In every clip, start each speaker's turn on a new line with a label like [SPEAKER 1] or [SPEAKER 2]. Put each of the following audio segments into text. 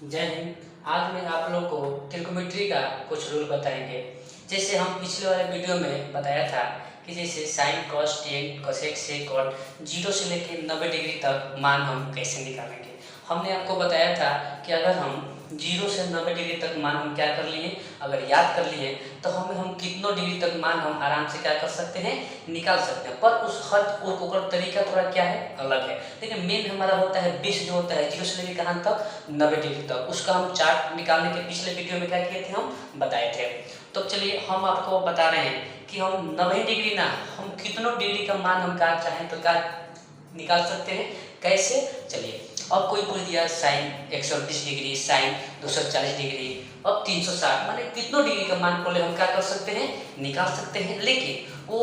[SPEAKER 1] जय हिंद। आज मैं आप लोग को त्रिकोणमिति का कुछ रूल बताएंगे। जैसे हम पिछले वाले वीडियो में बताया था कि जैसे sine cos tan cosec sec और 0 से लेकर 90 डिग्री तक मान हम कैसे निकालेंगे। हमने आपको बताया था कि अगर हम 0 से 90 डिग्री तक मान हम क्या कर लिए, अगर याद कर लिए तो हम कितनों डिग्री तक मान हम आराम से क्या कर सकते हैं, निकाल सकते हैं। पर उस हर ऊपर तरीका थोड़ा क्या है, अलग है। लेकिन मेन हमारा होता है 20 जो होता है 0 से लेकर कहाँ तक, 90 डिग्री तक। उसका हम चार्ट निकालने के पिछले वीडियो में क्या किए थे, हम बताए थे। तो चलिए हम आपको बता रहे हैं कि हम 90 डिग्री ना, हम कितनों डिग्री का मान हम क्या चाहें तो क्या निकाल सकते हैं। कैसे, चलिए। अब कोई बोल दिया साइन 138 डिग्री, साइन 240 डिग्री, अब 360, माने कितनों डिग्री का मान को ले हम क्या कर सकते हैं, निकाल सकते हैं। लेकिन वो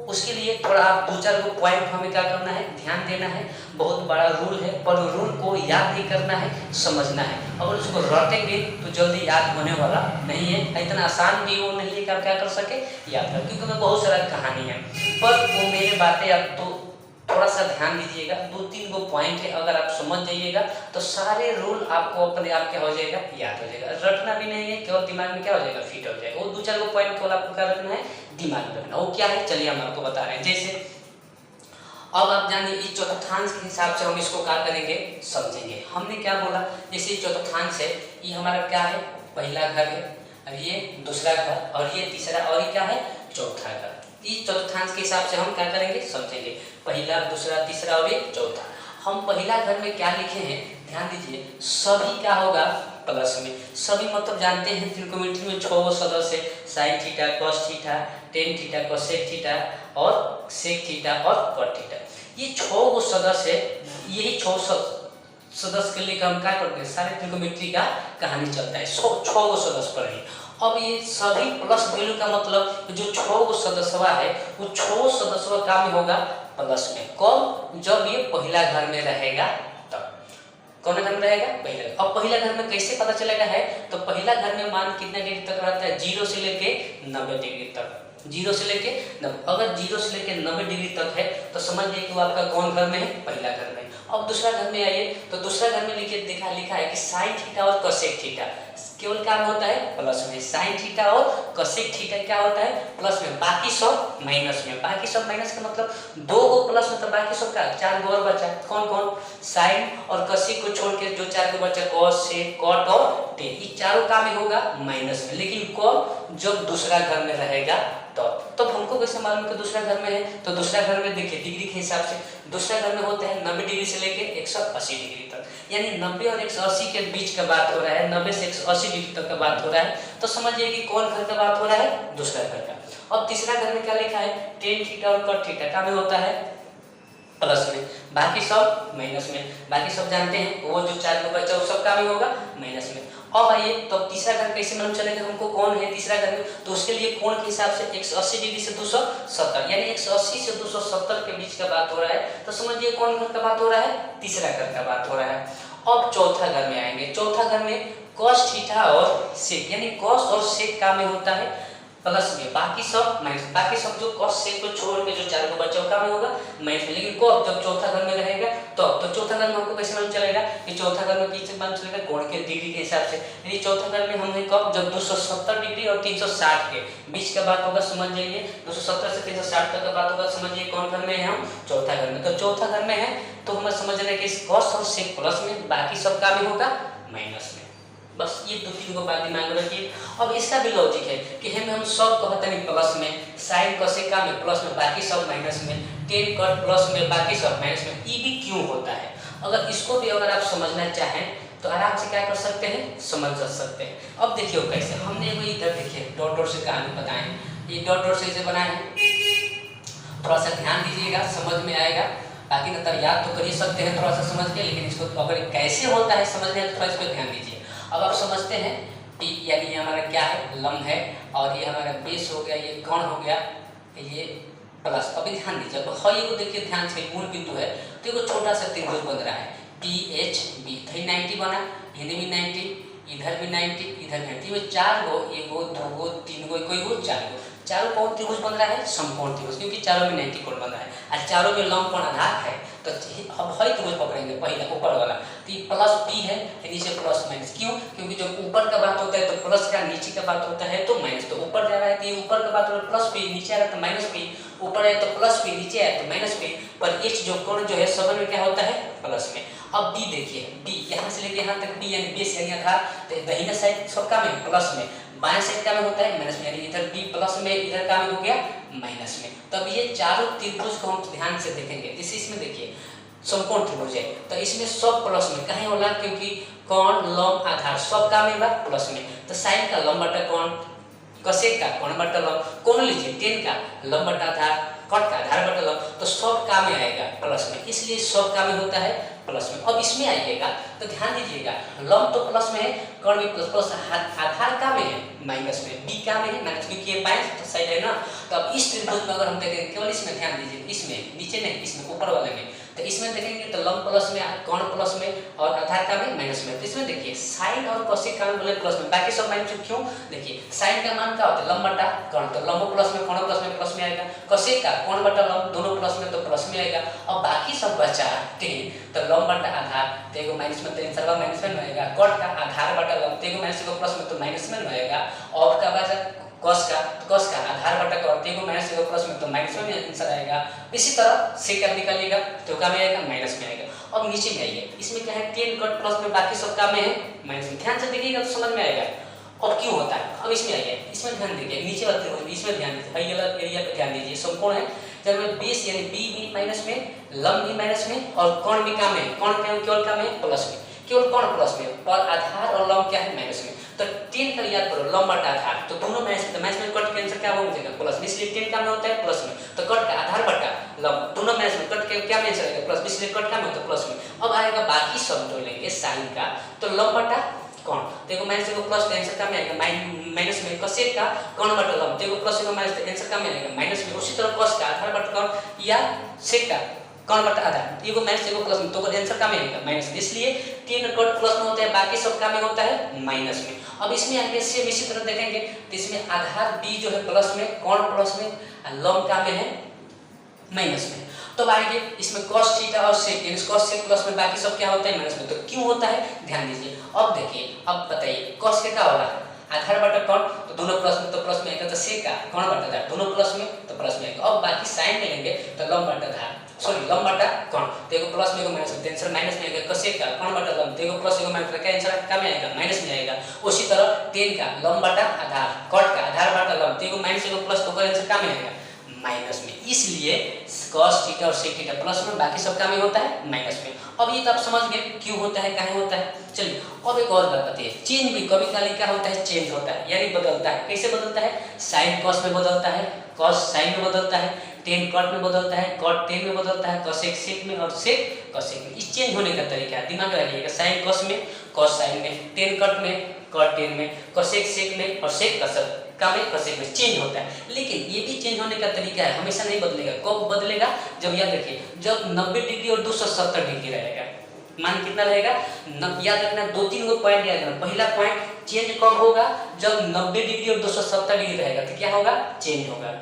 [SPEAKER 1] उसके लिए थोड़ा आप 2-4 को पॉइंट हमें क्या करना है, ध्यान देना है। बहुत बड़ा रूल है, पर रूल को याद नहीं करना है, समझना है। अगर उसको रटेंगे तो जल्दी याद होने वाला नहीं है। इतना आसान भी वो नहीं है कि आप क्या कर सके, याद कर, क्योंकि उसमें बहुत सारा कहानी है। पर वो मेरी बातें आप तो थोड़ा सा ध्यान दीजिएगा। 2-3 को पॉइंट है, अगर आप समझ जाइएगा तो सारे रूल आपको अपने आप क्या हो जाएगा, याद हो जाएगा। रटना भी नहीं है, केवल दिमाग में क्या हो जाएगा, फिट हो जाएगा। वो 2-4 को पॉइंट केवल आपको क्या रखना है, दिमाग में रखना। वो क्या है, चलिए हम आपको बता रहे हैं। जैसे अब आप जानिए इस चतुर्थांश के हिसाब से हम इसको क्या करेंगे, समझेंगे। हमने क्या बोला, जैसे चतुर्थांश है, ये हमारा क्या है, पहला घर है, और ये दूसरा घर, और ये तीसरा, और ये क्या है, चौथा घर। इस चतुर्थांश के हिसाब से हम क्या करेंगे, समझेंगे। पहला, दूसरा, तीसरा और ये चौथा। हम पहला घर में क्या लिखे हैं, ध्यान दीजिए। सभी क्या होगा, प्लस में। सभी मतलब जानते हैं त्रिकोणमिति में 6 सदस्य, sine theta, cos theta, tan theta, cosec theta और सेक थीटा और कॉट थीटा। ये 6 सदस्य, यही 6 सदस्य के लिए हम क्या करते हैं, सारे त्रिकोणमिति का कहानी चलता है। 6 सदस्य पर ही। अब ये सभी प्लस वैल्यू का मतलब जो 6 सदस्य है, वो 6 सदस्य का भी होगा प्लस में। कब, जब ये पहला घर में रहेगा तब। कौन घर में रहेगा, पहला। अब पहला घर में कैसे पता चलेगा है, तो पहला घर में मान कितने डिग्री तक रहता है, 0 से लेके 90 डिग्री तक। 0 से लेके 90, अगर 0 से लेके 90 डिग्री तक है तो समझिए कि वो आपका कौन घर में है, पहला घर में। अब दूसरा घर में आइए, तो दूसरा घर में लिखा है कि साइन थीटा और कोसेक थीटा केवल क्या होता है, प्लस में। साइन थीटा और कोसेक थीटा क्या होता है, प्लस में। बाकी सब माइनस में। बाकी सब माइनस का मतलब 2 को प्लस में, तो बाकी सब का 4 को और बचा। कौन कौन, साइन और कोसेक को छोड़ के जो 4 को बचा, कॉस, सेक, कॉट और टेन, ये चारों का भी होगा माइनस में। लेकिन कब, जब दूसरा घर में रहेगा तो हमको कैसे मालूम कि दूसरा घर में है, तो दूसरा घर में देखिए डिग्री के हिसाब से दूसरा घर में होता है 90 डिग्री से लेके 180 डिग्री तक। यानी 90 और 180 के बीच का बात हो रहा है, 90 से 180 डिग्री तक का बात हो रहा है। तो समझिए कि कौन घर का बात हो रहा है, दूसरा घर का। अब तीसरा घर में क्या लिखा है, टेन थीटा और कॉट थीटा का भी होता है प्लस में, बाकी सब माइनस में। बाकी सब जानते हैं, वो जो 4 को बचा वो सब का भी होगा माइनस में। अब आइए, तो तीसरा घर कैसे मालूम चलेगा हमको कौन है तीसरा घर में, तो उसके लिए कोण के हिसाब से 180 डिग्री से 270, यानी 180 से 270 के बीच का बात हो रहा है। तो समझिए कौन घर का बात हो रहा है, तीसरा घर का बात हो रहा है। अब चौथा घर में आएंगे। चौथा घर में कॉस थीटा और सेक, यानी कॉस और सेक का में होता है प्लस में, बाकी सब माइनस। बाकी सब जो कॉस सेक को छोड़ के जो 4 को बचा का में होगा माइनस में। लेकिन कब, जब चौथा घर में रहेगा तो चौथा घर में हमको कैसे मालूम चलेगा कि चौथा घर में किससे मालूम चलेगा, कोण के डिग्री के हिसाब से। यानी चौथा घर में हम है कब, जब 270 डिग्री और 360 के बीच का बात होगा, समझ जाइए। 270 से 360 तक का बात होगा, समझिए कौन घर में है हम, चौथा घर में। तो चौथा घर में है तो हमें समझ रहे हैं कि कॉस और सेक प्लस में, बाकी सब का भी होगा माइनस में। बस ये 2-3 को बात दिमाग में रखिए। अब इसका भी लॉजिक है कि हम सब कहते हैं प्लस में, साइन कोसेक का में प्लस में, बाकी सब माइनस में, टेन कॉट प्लस में, बाकी सब माइनस में। ये भी क्यों होता है, अगर इसको भी अगर आप समझना चाहें तो आराम से क्या कर सकते हैं, समझ सकते हैं। अब देखिए कैसे, हमने वो इधर देखिए डॉट डॉट से कहानी बताए हैं, ये डॉट डॉट से इसे बनाए हैं। थोड़ा सा ध्यान दीजिएगा, समझ में आएगा। बाकी मतलब याद तो कर ही सकते हैं थोड़ा सा समझ के, लेकिन इसको अगर कैसे होता है समझने तो थोड़ा इस पर ध्यान दीजिए। अब आप समझते हैं कि यानी ये हमारा क्या है, लंब है, और ये हमारा बेस हो गया, ये कोण हो गया, ये प्लस। अभी ध्यान दीजिए, अब हई को देखिए ध्यान से, मूल बिंदु है तो एक छोटा सा त्रिभुज बन रहा है PHB। 90 बना, हिंदी में 90, इधर भी 90, इधर 90 में 4 गो, 1 गो, 2 गो, 3 गो, कोई गो 4 गो, चारों कौन त्रिभुज बन रहा है, समकोण त्रिभुज, क्योंकि चारों में 90 कोण बन रहा है। और चारों में लंब कोण आधार है, तो तो हम हई त्रिभुज पकड़ेंगे पहला ऊपर वाला, तो ये प्लस बी है, नीचे प्लस माइनस। क्यों? क्योंकि जब ऊपर का बात होता है तो प्लस का, नीचे का बात होता है तो माइनस। तो ऊपर जा रहा है तो ये ऊपर का बात हो रहा है प्लस बी, नीचे आ रहा है तो माइनस बी, ऊपर है तो प्लस बी, नीचे है तो माइनस बी, पर एच जो कोण जो है सब में क्या होता है प्लस में। अब बी देखिए, बी यहाँ से लेके यहाँ तक बी यानी बेस यानी आधार, तो दाहिना साइड सबका में प्लस में, बाएं साइड का में होता है माइनस में, यानी इधर बी प्लस में, इधर का में हो गया माइनस में। तब ये चारों त्रिभुज को हम ध्यान से देखेंगे। जैसे इसमें देखिए समकोण त्रिभुज है तो इसमें सब प्लस में कहीं होला, क्योंकि कोण लंब आधार सब का में बा प्लस में। तो साइन का लंब बटा कोण, कसेक का कोण बटा लंब, कोण लीजिए टेन का लंब बटा आधार, कट का आधार बटा लंब, तो सब का में आएगा प्लस में, इसलिए सब का में होता है प्लस में। अब इसमें आइएगा तो ध्यान दीजिएगा, लंब तो प्लस में है, कोण भी प्लस प्लस, आधार का में है माइनस में, बी का में है माइनस, क्योंकि ये बाएं साइड है ना। तो अब इस त्रिभुज में अगर हम देखें, केवल इसमें ध्यान दीजिए, इसमें नीचे नहीं, इसमें ऊपर वाले में, तो इसमें देखेंगे तो लंब प्लस में, कोण प्लस में और आधार का में माइनस में। तो इसमें देखिए साइन और कोसेक का मान बोले प्लस में, बाकी सब माइनस में। क्यों? देखिए साइन का मान क्या होता है लंब बटा कोण, तो लंब प्लस में, कोण प्लस में आएगा। कोसेक का कोण बटा लंब दोनों प्लस में, तो प्लस में आएगा। और बाकी सब बचा टेन, तो लंब बटा आधार तो एगो माइनस में, तो आंसर माइनस में आएगा। कट का आधार बटा लंब तो एगो माइनस एगो प्लस में, तो माइनस में आएगा। और का बचा कॉस का आधार बटा कॉट, एगो माइनस एगो प्लस में, तो माइनस में आंसर आएगा। इसी तरह सेक का निकालिएगा तो का में आएगा माइनस में आएगा। अब नीचे में आइए, इसमें क्या है टेन कट प्लस में, बाकी सब का में है माइनस में। ध्यान से देखिएगा तो समझ में आएगा अब क्यों होता है। अब इसमें आइए, इसमें ध्यान दीजिए, नीचे वाले इसमें ध्यान दीजिए, हाई वाला एरिया पे ध्यान दीजिए। समकोण है, जब में बेस यानी बी भी माइनस में, लंब भी माइनस में और कोण भी का में, कोण केवल का में प्लस में, केवल कोण प्लस में, और आधार और लंब क्या है माइनस में। तो टेन का याद करो लंब बटा आधार, तो दोनों माइनस में, तो माइनस में कट के आंसर क्या हो जाएगा प्लस में, इसलिए टेन का में होता है प्लस में। तो कट का आधार बटा लंब दोनों माइनस में, कट के क्या में आंसर आएगा प्लस, इसलिए कट का में होता है प्लस में। अब आएगा बाकी सब जो लेंगे साइन का, तो लंब बटा कोण, देखो माइनस एगो प्लस आंसर का में आएगा माइनस में। कोसेक का कोण बटा लंब, देखो प्लस एगो माइनस आंसर का में आएगा माइनस में। उसी तरह कॉस का आधार बटा कोण या सेक का कोण बटा आधार, एगो माइनस एगो प्लस में, तो आंसर का में आएगा माइनस में, इसलिए टेन कट प्लस में होता है, बाकी सब का में होता है माइनस में। अब इसमें आगे सेम इसी तरह देखेंगे तो इसमें आधार बी जो है प्लस में, कोण प्लस में, लंब का में है माइनस में। तो आएंगे इसमें cos थीटा और sec, यानी cos sec प्लस में, बाकी सब क्या होता है माइनस में। तो क्यों होता है ध्यान दीजिए। अब देखिए, अब बताइए cos के क्या हो रहा है आधार बटा कोण, तो दोनों प्लस में, तो प्लस में आएगा। तो sec का कोण बटा आधार दोनों प्लस में, तो प्लस में आएगा। अब बाकी साइन में लेंगे तो लंब बटा आधार, सॉरी लंब बटा कोण, तो एगो प्लस में एगो माइनस में, आंसर माइनस में आएगा। cosec का कोण बटा लंब, तो एगो प्लस एगो माइनस, क्या आंसर का में आएगा माइनस में आएगा। उसी तरह टेन का लंब बटा आधार, कट का आधार बटा लंब, तो एगो माइनस एगो प्लस, तो आंसर का में आएगा माइनस में। इसलिए cos थीटा और sec थीटा प्लस में, बाकी सब का में होता है माइनस में। अब ये तो आप समझ गए क्यों होता है काहे होता है। चलिए अब एक और बात बताइए, चेंज भी कभी कभी क्या होता है चेंज होता है, यानी बदलता है। कैसे बदलता है? साइन cos में बदलता है, cos साइन में बदलता है, टेन कट में बदलता है, कट टेन में बदलता है, cosec sec में और sec cosec में। इस चेंज होने का तरीका है, दिमाग में रखिएगा। साइन cos में, cos साइन में, टेन कट में, कट टेन में, cosec sec में और sec का में cosec में चेंज होता है। लेकिन ये भी चेंज होने का तरीका है, हमेशा नहीं बदलेगा। कब बदलेगा? जब याद रखिए, जब 90 डिग्री और 270 डिग्री रहेगा। मान कितना रहेगा? याद रखना, दो तीन गो पॉइंट याद रखना। पहला पॉइंट चेंज कब होगा? जब 90 डिग्री और 270 डिग्री रहेगा। तो क्या होगा? चेंज होगा।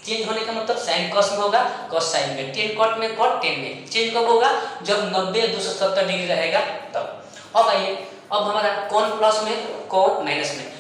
[SPEAKER 1] चेंज होने का मतलब साइन cos में होगा, cos साइन में, टेन कट में, कट टेन में। चेंज कब होगा? जब 90 और 270 डिग्री रहेगा तब। अब आइए, अब हमारा कोण प्लस में, कोण माइनस में,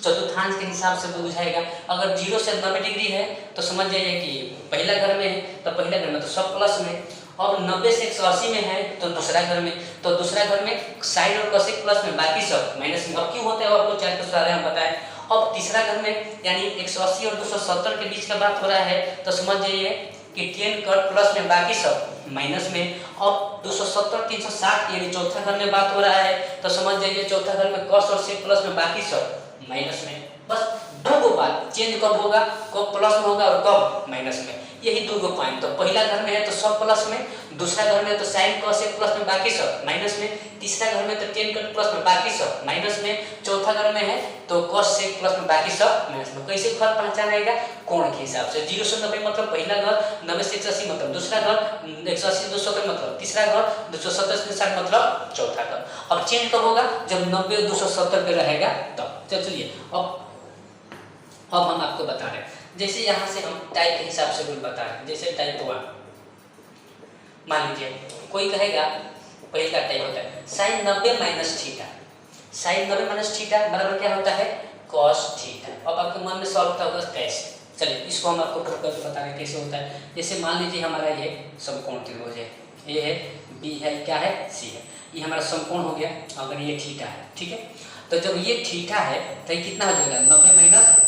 [SPEAKER 1] चतुर्थांश के हिसाब से बुझाएगा। अगर 0 से 90 डिग्री है तो समझ जाइए कि पहला घर में है, तो पहला घर में तो सब प्लस में। और 90 से 180 में है तो दूसरा घर में, तो दूसरा घर में साइन और cosec प्लस में, बाकी सब माइनस में। अब क्यों होता है आपको चार के हम बताएं। अब तीसरा घर में यानी 180 और 270 के बीच का बात हो रहा है, तो समझ जाइए कि टेन कट प्लस में, बाकी सब माइनस में। अब 270 360 यानी चौथा घर में बात हो रहा है, तो समझ जाइए चौथा घर में cos और sec प्लस में, बाकी सब माइनस में। बस दो गो बात, चेंज कब होगा, कब प्लस में होगा और कब माइनस में, यही दो गो पॉइंट। तो पहला घर में है तो सब प्लस में, दूसरा घर में तो साइन cos sec प्लस में, बाकी सब माइनस में, तीसरा घर में तो टेन कट प्लस में, बाकी सब माइनस में, चौथा घर में है तो cos sec प्लस में, बाकी सब माइनस में। कैसे फर्क पहचानेगा? कोण के हिसाब से। 0 से 90 मतलब पहला घर, 90 से 180 मतलब दूसरा घर, 180 से 270 मतलब तीसरा घर, 270 से 60 मतलब चौथा घर। अब चेंज कब होगा? जब 90 और 270 पे रहेगा तब। चलिए अब हम आपको बता रहे हैं, जैसे यहाँ से हम टाइप के हिसाब से रूल बता रहे हैं। जैसे टाइप 1, मान लीजिए कोई कहेगा पहले का टाइप होता है sine 90 minus theta. Sine 90 minus theta बराबर क्या होता है कॉस थीटा। अब आपके मन में सवाल होता होगा कैसे। चलिए इसको हम आपको प्रूव करके बता रहे हैं कैसे होता है। जैसे मान लीजिए हमारा ये समकोण त्रिभुज है, ये है बी है, क्या है सी है, ये हमारा समकोण हो गया। अगर ये थीटा है, ठीक है, तो जब ये थीटा है तो ये कितना हो जाएगा 90 माइनस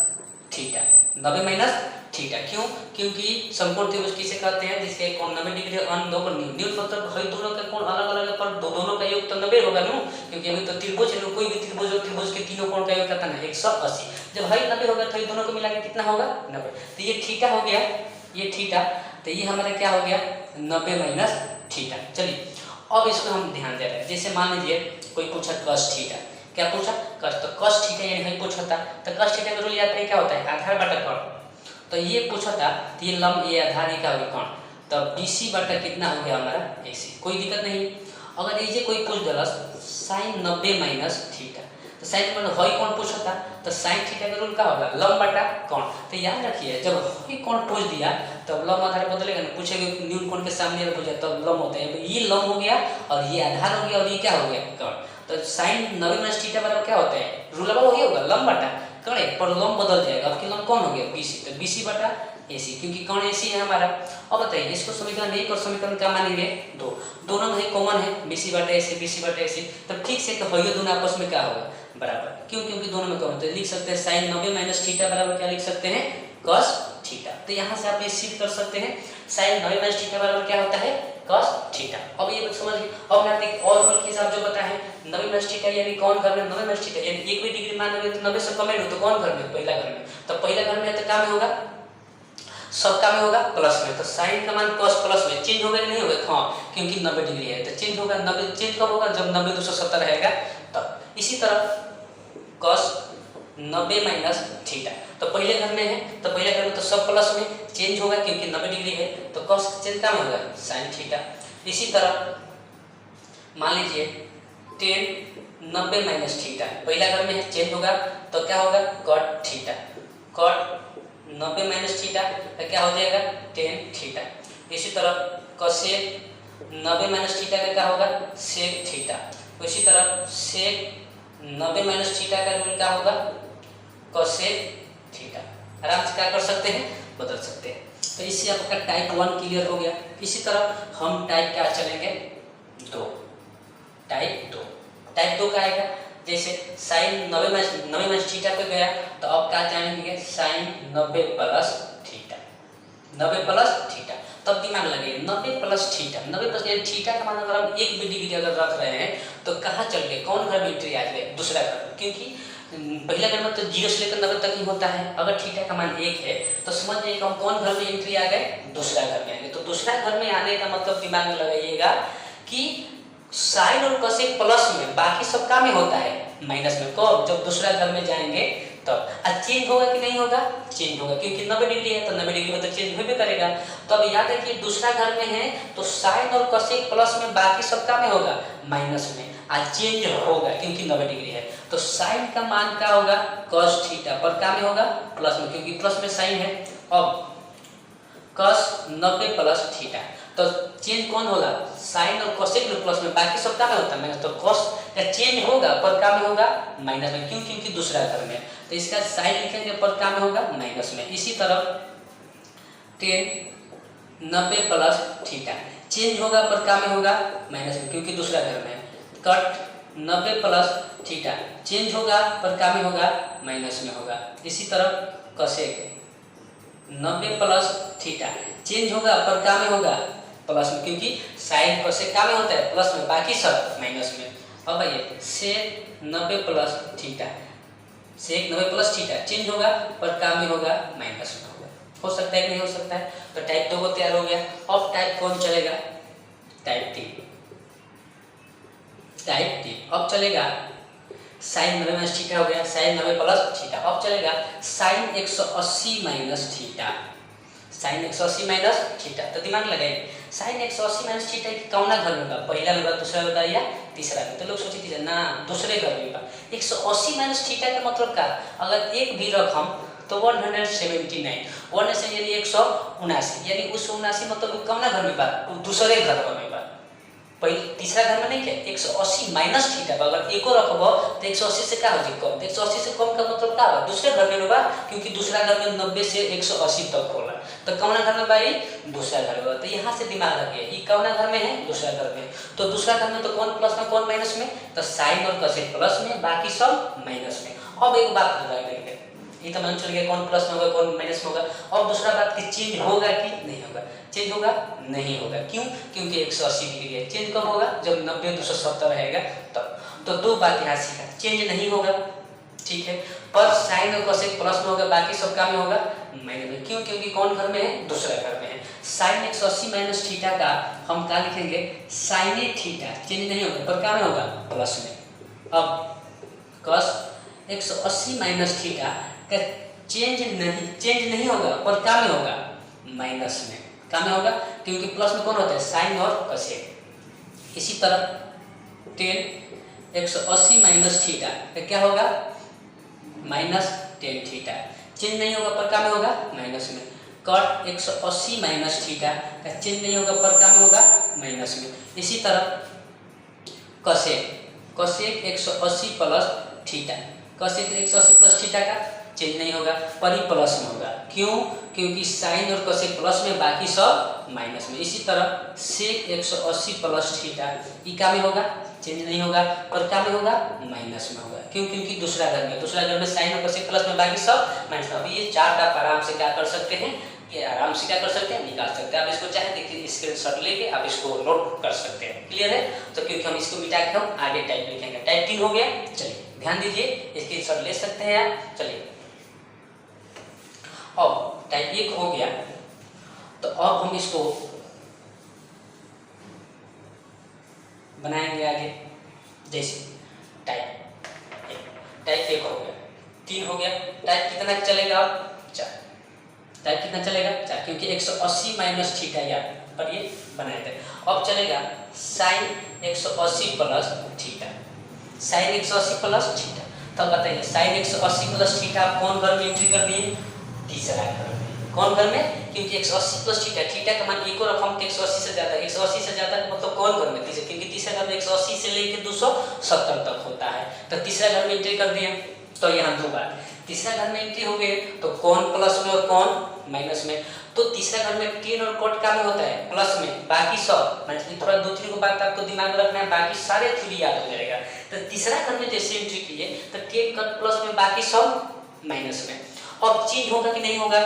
[SPEAKER 1] थीटा। 90 माइनस थीटा क्यों? क्योंकि समकोण त्रिभुज किसे कहते हैं जिसके कोण 90 डिग्री और दो पर न्यून मतलब हर दोनों का कोण अलग अलग है पर दोनों का योग तो 90 होगा ना, क्योंकि अभी तो त्रिभुज है, कोई भी त्रिभुज हो त्रिभुज के तीनों कोण का योग कितना है 180। जब हर 90 होगा तो ये दोनों को मिला के कितना होगा 90। तो ये थीटा हो गया, ये थीटा, तो ये हमारा क्या हो गया 90 माइनस थीटा। चलिए अब इसको हम ध्यान दे रहे हैं। जैसे मान लीजिए कोई पूछा कॉस थीटा, क्या पूछा कॉस, तो कॉस थीटा यानी हमें पूछा था, तो कॉस थीटा का रूल याद है क्या होता है आधार बटा कोण। तो ये पूछा था तो ये लंब ये आधार ये क्या होगा कोण, तो BC बटा कितना हो गया हमारा AC, कोई दिक्कत नहीं। अगर ये कोई पूछ दलस साइन 90 माइनस थीटा, तो साइन मतलब हई कोण पूछा था, तो साइन थीटा का रूल क्या होगा लंब बटा कोण। तो याद रखिए जब हई कोण पूछ दिया तब लंब आधार बदलेगा ना, पूछेगा न्यून कोण के सामने पूछा तब लंब होता है। ये लंब हो गया और ये आधार हो गया और ये क्या हो गया कोण। तो साइन 90 माइनस थीटा बराबर क्या होता है रूल वही होगा लंब बटा कोण, पर लंब बदल जाएगा। अब लंब कौन हो गया BC, तो BC बटा AC क्योंकि कोण AC है हमारा। अब बताइए इसको समीकरण 1 और समीकरण क्या मानेंगे 2, दोनों में कॉमन है BC बटा AC BC बटा AC, तो ठीक से तो हइयो दोनों आपस में क्या होगा बराबर, क्यों क्योंकि दोनों में कॉमन। तो लिख सकते हैं साइन 90 माइनस थीटा बराबर क्या लिख सकते हैं cos थीटा। तो यहाँ से आप ये सिद्ध कर सकते हैं साइन 90 माइनस थीटा बराबर क्या होता है cos थीटा। अब ये समझिए। अब मैं आपको और रूल के हिसाब जो बताया है 90 माइनस थीटा यानी कौन घर में 90 माइनस थीटा यानी एक भी डिग्री मान लोगे तो 90 से कम है तो कौन घर में पहला घर में, तो पहला घर में तो क्या में होगा सब का में होगा प्लस में। तो साइन का मान cos प्लस में चेंज होगा कि नहीं होगा, हाँ क्योंकि 90 डिग्री है तो चेंज होगा। 90 चेंज कब होगा जब 90 270 रहेगा तब। इसी तरह cos 90 माइनस थीटा, तो पहले घर में है तो पहले घर में तो सब प्लस में चेंज होगा क्योंकि 90 डिग्री है तो cos चेंज क्या होगा sin थीटा। इसी तरह मान लीजिए tan 90 माइनस थीटा, पहला घर में है चेंज होगा तो क्या होगा cot theta. cot 90 minus theta तो क्या हो जाएगा tan थीटा। इसी तरह cosec 90 माइनस थीटा का क्या होगा sec थीटा। इसी तरह sec 90 माइनस थीटा का रूल क्या होगा cosec थीटा। आराम से क्या कर सकते हैं बदल सकते हैं। तो इससे आपका टाइप 1 क्लियर हो गया। इसी तरह हम टाइप क्या चलेंगे 2, टाइप 2 का आएगा। जैसे साइन 90 माइनस थीटा पे गया तो अब क्या जानेंगे sine 90 plus theta, 90 plus theta. तब दिमाग लगे 90 प्लस थीटा, 90 प्लस थीटा का मान अगर हम एक भी डिग्री अगर रख रहे हैं तो कहाँ चल गए कौन घर में एंट्री आ गए दूसरा घर, क्योंकि पहला घर में तो 0 से लेकर 90 तक ही होता है। अगर थीटा का मान 1 है तो समझ जाइए हम कौन घर में एंट्री आ गए दूसरा घर में आ गए। तो दूसरा घर में आने का मतलब दिमाग में लगाइएगा कि साइन और कोसेक प्लस में बाकी सब का में होता है माइनस में, कब जब दूसरा घर में जाएंगे तब। चेंज होगा कि नहीं होगा चेंज होगा क्योंकि 90 डिग्री है तो 90 डिग्री में तो चेंज होबे करेगा। तो अब याद है कि दूसरा घर में है तो साइन और कोसेक प्लस में बाकी सब का में होगा माइनस में, चेंज होगा क्योंकि 90 डिग्री है। तो साइन का मान क्या होगा cos थीटा पर क्या में होगा प्लस में, क्योंकि प्लस में साइन है। अब cos 90 प्लस थीटा तो चेंज कौन होगा साइन और कोसेक में प्लस में बाकी सब क्या में होता है माइनस, तो cos का चेंज होगा पर क्या में होगा माइनस में, क्यों क्योंकि दूसरा घर में। तो इसका साइन लिखेंगे पर क्या में होगा माइनस में। इसी तरह tan 90 प्लस थीटा चेंज होगा पर क्या में होगा माइनस में क्योंकि दूसरा घर में। कट 90 प्लस थीटा चेंज होगा पर क्या में होगा माइनस में होगा। इसी तरह कोसेक 90 प्लस थीटा चेंज होगा पर क्या में होगा प्लस में, क्योंकि साइन कोसेक क्या में होता है प्लस में बाकी सब माइनस में। अब आइए सेक 90 प्लस थीटा, सेक 90 प्लस थीटा चेंज होगा पर क्या में होगा माइनस में होगा। हो सकता है कि नहीं हो सकता है। तो टाइप 2 तैयार हो गया। अब टाइप कौन चलेगा टाइप 3 अब चलेगा साइन 90 माइनस थीटा हो गया साइन 90 प्लस थीटा। अब चलेगा sine 180 minus theta, sine 180 minus theta. तो दिमाग लगाइए साइन 180 माइनस थीटा कौना घर में होगा पहला में होगा दूसरा में होगा या तीसरा में। तो लोग सोचे ना दूसरे घर में होगा। 180 माइनस थीटा का मतलब क्या, अगर एक भी रकम तो 179 वन से यानी 179 यानी 179 मतलब कौन घर में बा दूसरे घर में बा पहले तीसरा घर में नहीं क्या 180 माइनस थीटा अगर एको रखब तो 180 से क्या हो जाए कम 180 से कम का मतलब क्या बा दूसरे घर में बा क्योंकि दूसरा घर में 90 से 180 तक होला तो कौन घर में भाई दूसरा घर में तो यहाँ से दिमाग रखिए ये कौन घर में है दूसरा घर में तो दूसरा घर में तो कौन प्लस में कौन माइनस में तो साइन और कोसेक प्लस में बाकी सब माइनस में। अब एक बात हो जाएगी ये तो मान चल गया कौन प्लस में होगा कौन माइनस में होगा। अब दूसरा बात कि चेंज होगा कि नहीं होगा चेंज होगा नहीं होगा क्यों क्योंकि 180 डिग्री है चेंज कब होगा जब 90 270 रहेगा तब। तो दो बात यहाँ सीखा चेंज नहीं होगा ठीक है पर साइन और कोसेक प्लस में होगा बाकी सब का में होगा माइनस में क्यों क्योंकि कौन घर में है दूसरा घर में है। साइन 180 माइनस थीटा का हम क्या लिखेंगे साइन थीटा चेंज नहीं होगा पर क्या में होगा प्लस में। अब कॉस 180 माइनस थीटा का चेंज नहीं होगा पर क्या में होगा माइनस में क्या में होगा क्योंकि प्लस में कौन होता है साइन और कोसेक। इसी तरह टेन 180 माइनस थीटा का क्या होगा माइनस टेन थीटा चेंज नहीं होगा पर क्या में होगा माइनस में। कॉट 180 माइनस थीटा का चेंज नहीं होगा पर क्या में होगा माइनस में। इसी तरह cosec 180 plus theta cosec 180 plus theta का चेंज नहीं होगा पर ही प्लस में होगा क्यों क्योंकि साइन और कोसेक प्लस में बाकी सब माइनस में। इसी तरह सेक 180 प्लस थीटा ये क्या में होगा चेंज नहीं होगा पर क्या में होगा माइनस में होगा क्यों क्योंकि दूसरा घर में साइन और कोसेक प्लस में बाकी सब माइनस में। अभी ये चार्ट आप आराम से क्या कर सकते हैं कि आराम से क्या कर सकते हैं निकाल सकते हैं। आप इसको चाहे देखिए स्क्रीनशॉट लेके आप इसको नोट कर सकते हैं क्लियर है। तो क्योंकि हम इसको मिटा के हम आगे टाइप लिखेंगे टाइप 3 हो गया चलिए ध्यान दीजिए स्क्रीनशॉट ले सकते हैं आप। चलिए अब टाइप 1 हो गया तो अब हम इसको बनाएंगे आगे जैसे टाइप 1 हो गया 3 हो गया टाइप कितना चलेगा अब 4 टाइप कितना चलेगा 4 क्योंकि 180 माइनस थीटा यहाँ पर ये बनाए थे। अब चलेगा sine 180 plus theta sine 180 plus theta तब बताइए साइन 180 प्लस थीटा आप कौन घर में एंट्री कर दिए तीसरा घर में कौन घर में क्योंकि 180 प्लस थीटा का मान एक और रकम 180 से ज़्यादा 180 से ज़्यादा मतलब कौन घर में तीसरा क्योंकि तीसरा घर में 180 से लेकर 270 तक होता है तो तीसरा घर में एंट्री कर दिए। तो यहाँ दो बार तीसरा घर में एंट्री हो गए तो कौन प्लस में और कौन माइनस में। तो तीसरा घर में टेन और कॉट का में होता है प्लस में बाकी सब माइनस में। थोड़ा 2-3 को बात आपको दिमाग में रखना है बाकी सारे थ्री याद हो जाएगा। तो तीसरा घर में जैसे एंट्री किए तो टेन कट प्लस में बाकी सब माइनस में। अब चेंज होगा कि नहीं होगा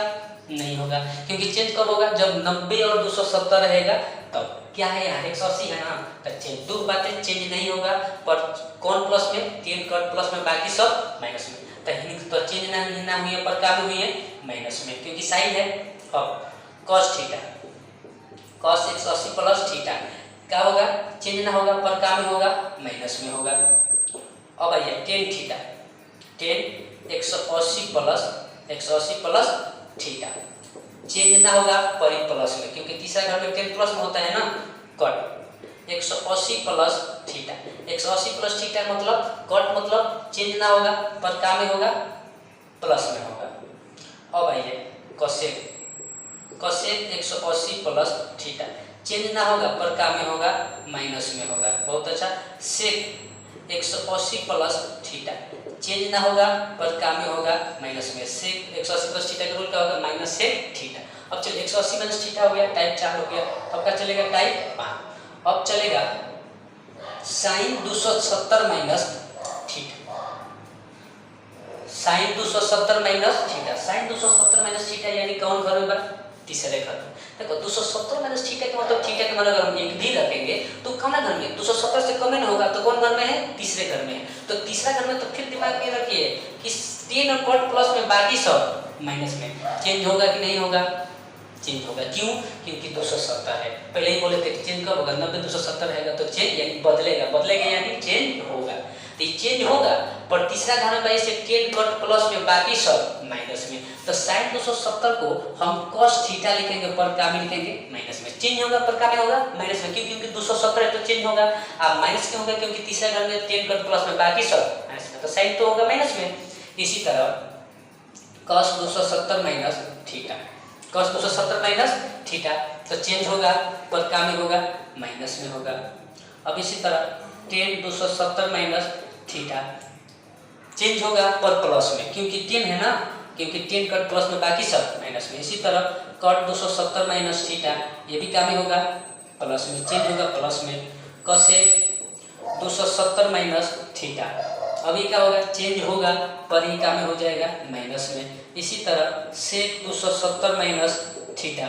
[SPEAKER 1] नहीं होगा क्योंकि चेंज कब होगा जब 90 और 270 रहेगा तब क्या है यहाँ 180 है ना तो चेंज दो बातें चेंज नहीं होगा पर कौन प्लस में 10 कट प्लस में बाकी सब माइनस में। तो चेंज ना हुई है पर क्या में हुई है माइनस में क्योंकि साइन है। अब cos theta cos 180 plus theta क्या होगा चेंज ना होगा पर क्या में होगा माइनस में होगा। अब आइए tan theta tan 180 plus theta change ना होगा पर प्लस में क्योंकि तीसरा घर में 10 प्लस में होता है ना cut 180 plus theta 180 plus theta मतलब कट मतलब चेंज ना होगा पर क्या में होगा प्लस में होगा। अब आइए कोसेक 180 प्लस थीटा चेंज ना होगा पर क्या में होगा माइनस में होगा। बहुत अच्छा सेक 180 प्लस थीटा चेंज ना होगा पर क्या में होगा माइनस में। सेक 180 प्लस थीटा का रूल क्या होगा माइनस सेक थीटा। अब चलिए 180 माइनस थीटा हो गया टाइप 4 हो गया। अब क्या चलेगा टाइप 5। अब चलेगा sine 270 minus theta sine 270 minus theta sine 270 minus theta यानी कौन घर में तीसरे घर में। देखो 270 माइनस थीटा का मतलब थीटा के मान अगर हम एक भी रखेंगे तो कौन घर में 270 से कम होगा तो कौन घर में है तीसरे घर में है। तो तीसरा घर में तो फिर दिमाग में रखिए कि 10 और कॉट प्लस में बाकी सब माइनस में। चेंज होगा कि नहीं होगा चेंज होगा क्यों क्योंकि 270 है पहले ही बोले थे चेंज कब होगा 90 270 रहेगा तो चेंज यानी बदलेगा यानी चेंज होगा। तो चेंज होगा पर तीसरा घर में से 10 कट प्लस में बाकी सब माइनस में। तो साइन 270 को हम cos थीटा लिखेंगे पर क्या में लिखेंगे माइनस में। चेंज होगा पर क्या में होगा माइनस में क्योंकि 270 है तो चेंज होगा अब माइनस क्यों होगा क्योंकि तीसरा घर में 10 कट प्लस में बाकी सब माइनस में तो साइन तो होगा माइनस में। इसी तरह cos 270 minus theta, cos 270 minus theta, तो चेंज होगा पर का में होगा माइनस में होगा। अब इसी तरह tan 270 माइनस थीटा चेंज होगा पर प्लस में, क्योंकि tan है ना, क्योंकि tan कट प्लस में बाकी सब माइनस में। इसी तरह cot 270 माइनस थीटा ये भी का में होगा प्लस में, चेंज होगा प्लस में। cosec 270 माइनस थीटा अभी क्या होगा चेंज होगा पर ही का में हो जाएगा माइनस में। इसी तरह sec 270 माइनस थीटा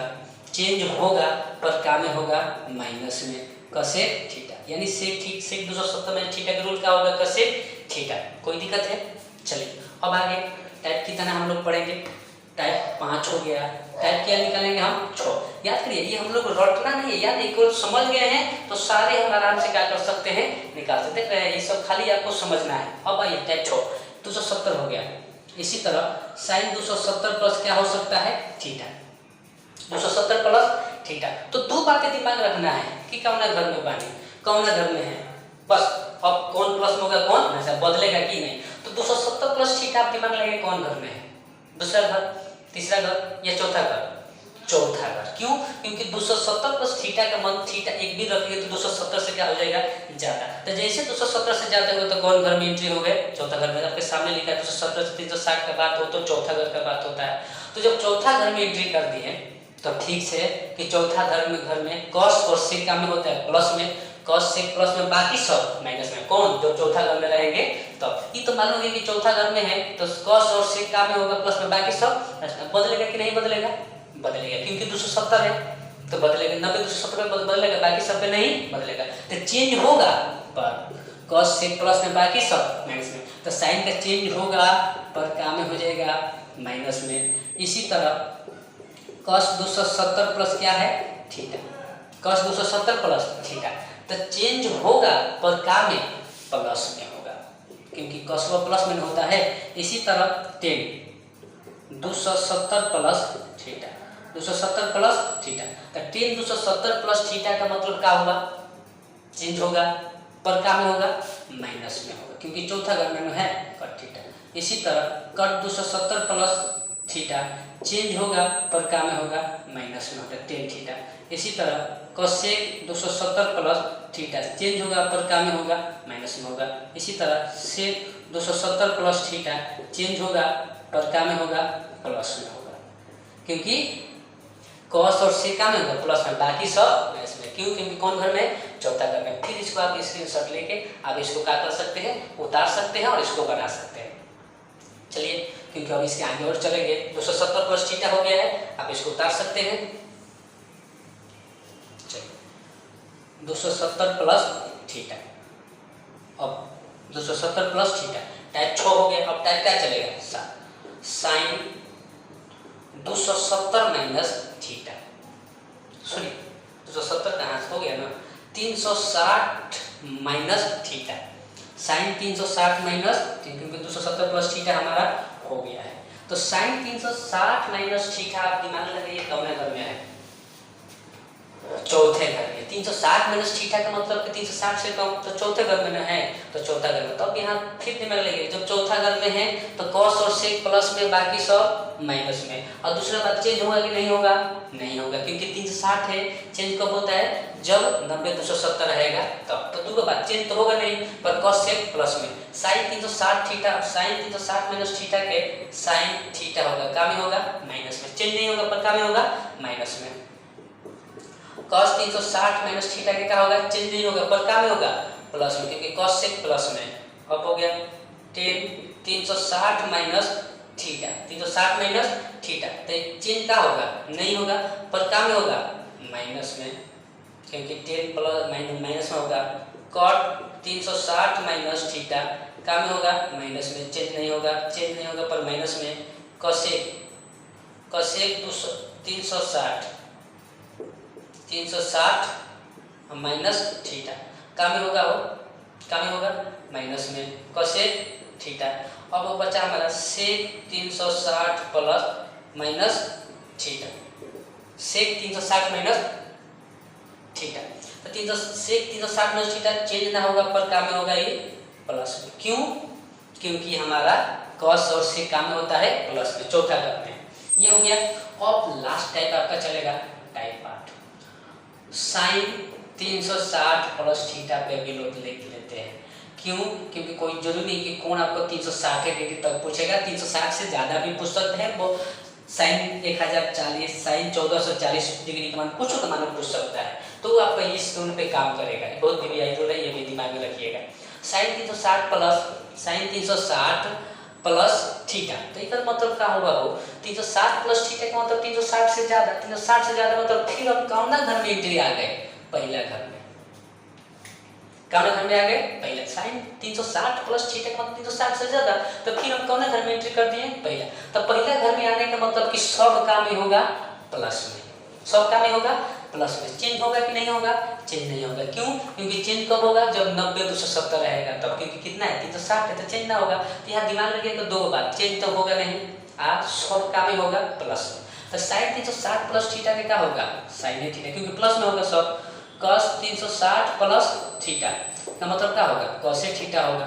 [SPEAKER 1] चेंज होगा पर का में होगा माइनस में cosec थीटा, यानी sec 270 माइनस थीटा का रूल क्या होगा cosec थीटा। कोई दिक्कत है? चलिए अब आगे टाइप कितना हम लोग पढ़ेंगे। टाइप 5 हो गया। टाइप क्या निकालेंगे हम 6। याद करिए ये हम लोग रटना नहीं है, याद एक बार समझ गए हैं तो सारे हम आराम से क्या कर सकते हैं निकाल सकते हैं। ये सब खाली आपको समझना है। अब आइए टाइप 6 270 हो गया। इसी तरह साइन 270 प्लस क्या हो सकता है थीटा, 270 प्लस थीटा। तो दो बातें दिमाग रखना है कि कौन घर में बानी कौन घर में है, बस। अब कौन प्लस में होगा कौन ऐसा बदलेगा कि नहीं, तो 270 प्लस थीटा आप दिमाग लगाइए कौन घर में है, दूसरा घर, तीसरा घर या चौथा घर, चौथा घर। क्यों? क्योंकि 270 प्लस थीटा का मान थीटा एक भी रखिए तो 270 से क्या हो जाएगा ज्यादा। तो जैसे 270 से ज्यादा हो तो कौन घर में एंट्री हो गए चौथा घर में। आपके सामने लिखा है 270 से 360 का बात हो तो चौथा घर का बात होता है। तो जब चौथा घर में एंट्री कर दिए तो ठीक से कि चौथा घर में cos और sec का में होता है प्लस में, cos sec प्लस में बाकी सब माइनस में। कौन? जो चौथा घर में रहेंगे तो ये तो मालूम है कि चौथा घर में है तो cos और sec का में होगा प्लस में बाकी सब। बदलेगा कि नहीं बदलेगा? बदलेगा, क्योंकि 270 है तो बदलेगा। 90 270 पे बदलेगा, बाकी सब पे नहीं बदलेगा। तो चेंज होगा पर cos sec प्लस में बाकी सब माइनस में, तो साइन का चेंज होगा पर का में हो जाएगा माइनस में। इसी तरह cos 270 प्लस क्या है थीटा, cos 270 प्लस थीटा, तो चेंज होगा पर का में प्लस में होगा, क्योंकि cos प्लस में होता है। इसी तरह tan 270 plus theta, 270 plus theta, तो tan 270 प्लस थीटा का मतलब क्या होगा चेंज होगा पर का में होगा माइनस में होगा, क्योंकि चौथा घर में है कट थीटा। इसी तरह कट 270 प्लस थीटा चेंज होगा पर का में होगा माइनस में होगा tan थीटा। इसी तरह cosec 270 प्लस थीटा चेंज होगा पर का में होगा माइनस में होगा। इसी तरह sec 270 प्लस थीटा चेंज होगा पर का में होगा प्लस में होगा, क्योंकि cos और sec का में होगा प्लस में बाकी सब माइनस में। क्यों? क्योंकि कौन घर में चौथा घर में। फिर इसको आप स्क्रीनशॉट लेके आप इसको क्या कर सकते हैं उतार सकते हैं और इसको बना सकते हैं। चलिए क्योंकि अब इसके आगे और चलेंगे। 270 प्लस थीटा हो गया है, आप इसको उतार सकते हैं। चलिए 270 प्लस थीटा, अब 270 प्लस थीटा टाइप 6 हो गया। अब टाइप क्या चलेगा साइन 270 माइनस थीटा। सुनिए 270 कहाँ से हो गया ना 360 माइनस थीटा, साइन 360 माइनस, क्योंकि 270 प्लस थीटा हमारा हो गया है। तो साइन 360 माइनस थीटा आप दिमाग लगाइए कौन घर में है चौथे घर में। 360 माइनस थीटा का मतलब कि 360 से कम तो चौथे घर में है तो चौथा घर में। तो अब यहाँ फिर दिमाग लगाइए जब चौथा घर में है तो cos और sec प्लस में बाकी सब माइनस में। और दूसरा बात चेंज होगा कि नहीं होगा? नहीं होगा, क्योंकि 360 है। चेंज कब होता है? जब 90 270 रहेगा तब। तो दूसरा बात चेंज तो होगा नहीं पर cos sec प्लस में sine 360 theta, sine 360 minus theta के साइन थीटा होगा का में होगा माइनस में। चेंज नहीं होगा पर का में होगा माइनस में। cos 360 माइनस थीटा के क्या होगा चेंज नहीं होगा पर का में होगा प्लस में, क्योंकि cos sec प्लस में। अब हो गया tan 360 minus theta, 360 minus theta, तो चेंज का होगा नहीं होगा पर का में होगा माइनस में, क्योंकि tan प्लस माइनस में होगा। cot 360 माइनस थीटा का में होगा माइनस में, चेंज नहीं होगा पर माइनस में। cosec 360 माइनस थीटा का में होगा माइनस में cosec थीटा। अब वो बचा हमारा sec 360 plus minus theta, sec 360 minus theta. तो sec 360 माइनस थीटा चेंज ना होगा पर का में होगा ये प्लस में। क्यों? क्योंकि हमारा कॉस और सेक काम में होता है प्लस में, चौथा टर्म में। ये हो गया। अब लास्ट टाइप आपका चलेगा टाइप 8, साइन 360 प्लस थीटा पे भी लोग लिख लेते हैं। क्यों? क्योंकि कोई जरूरी नहीं कि कौन आपको 360 डिग्री तक पूछेगा, 360 से ज़्यादा भी पूछ सकते हैं। वो साइन 1040, साइन 1440 डिग्री का मान कुछ का मान पूछ सकता है, तो आपका इस दोनों पे काम करेगा। बहुत वीआई रूल है, ये भी दिमाग में रखिएगा। Sine 360 plus sine 360 plus theta, तो इसका मतलब क्या होगा? वो 360 प्लस थीटा का मतलब 360 से ज़्यादा, 360 से ज़्यादा मतलब फिर हम कौन ना घर में एंट्री आ गए? पहला घर में। कौन घर में आ गए? पहला। साइन 360 प्लस थीटा का मतलब 360 से ज़्यादा, तो फिर हम कौन घर में एंट्री कर दिए? पहला। तो पहला घर में आने का मतलब कि सब काम ही होगा प्लस में, सब काम ही होगा प्लस में। चेंज होगा कि नहीं होगा? चेंज नहीं होगा। क्यों? क्योंकि चेंज कब होगा? जब 90 270 रहेगा तब, क्योंकि कितना है? 360 है, तो चेंज ना होगा। तो यहाँ दिमाग रखिएगा दो बात, चेंज तो होगा नहीं, सब काम ही होगा प्लस में। तो साइन 360 प्लस थीटा का क्या होगा? साइन थीटा, क्योंकि प्लस में होगा सब। कॉस 360 प्लस थीटा का मतलब क्या होगा? कॉसेक थीटा होगा।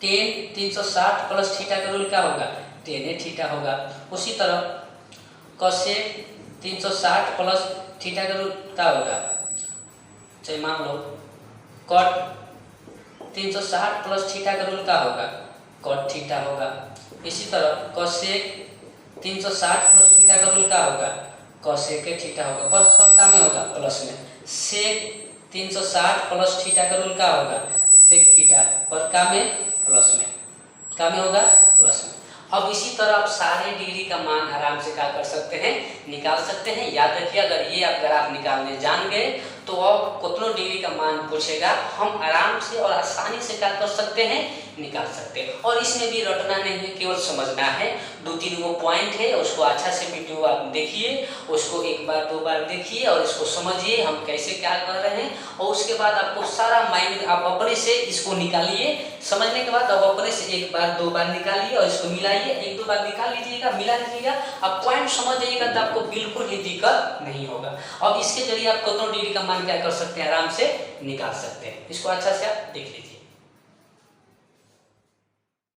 [SPEAKER 1] टेन 360 प्लस थीटा का रूल क्या होगा? टेन थीटा होगा। उसी तरह कॉसेक 360 प्लस थीटा का रूल क्या होगा? चाहे मान लो कॉट 360 प्लस थीटा का रूल क्या होगा? कॉट थीटा होगा। इसी तरह कॉसेक 360 प्लस थीटा का रूल क्या होगा? कॉसेक थीटा होगा। पर सब काम में होगा प्लस में। सेक 360 प्लस थीटा का रूल क्या होगा? सेक थीटा, पर काम में प्लस में, काम में होगा प्लस में। अब इसी तरह आप सारे डिग्री का मान आराम से क्या कर सकते हैं? निकाल सकते हैं। याद रखिए, अगर ये आप ग्राफ निकालने जान गए तो अब कितनों डिग्री का मान पूछेगा, हम आराम से और आसानी से क्या कर सकते हैं? निकाल सकते हैं। और इसमें भी रटना नहीं है, केवल समझना है। 2-3 वो पॉइंट है, उसको अच्छा से वीडियो आप देखिए, उसको एक बार 2 बार देखिए और इसको समझिए हम कैसे क्या कर रहे हैं। और उसके बाद आपको सारा माइंड आप अपने से इसको निकालिए। समझने के बाद अब अपने से एक बार 2 बार निकालिए और इसको मिलाइए। 1-2 बार निकाल लीजिएगा, मिला लीजिएगा, अब पॉइंट समझ जाइएगा तो आपको बिल्कुल ही दिक्कत नहीं होगा। अब इसके जरिए आप कितनों डिग्री का मान क्या कर सकते हैं? आराम से निकाल सकते हैं। इसको अच्छा से आप देख लीजिए।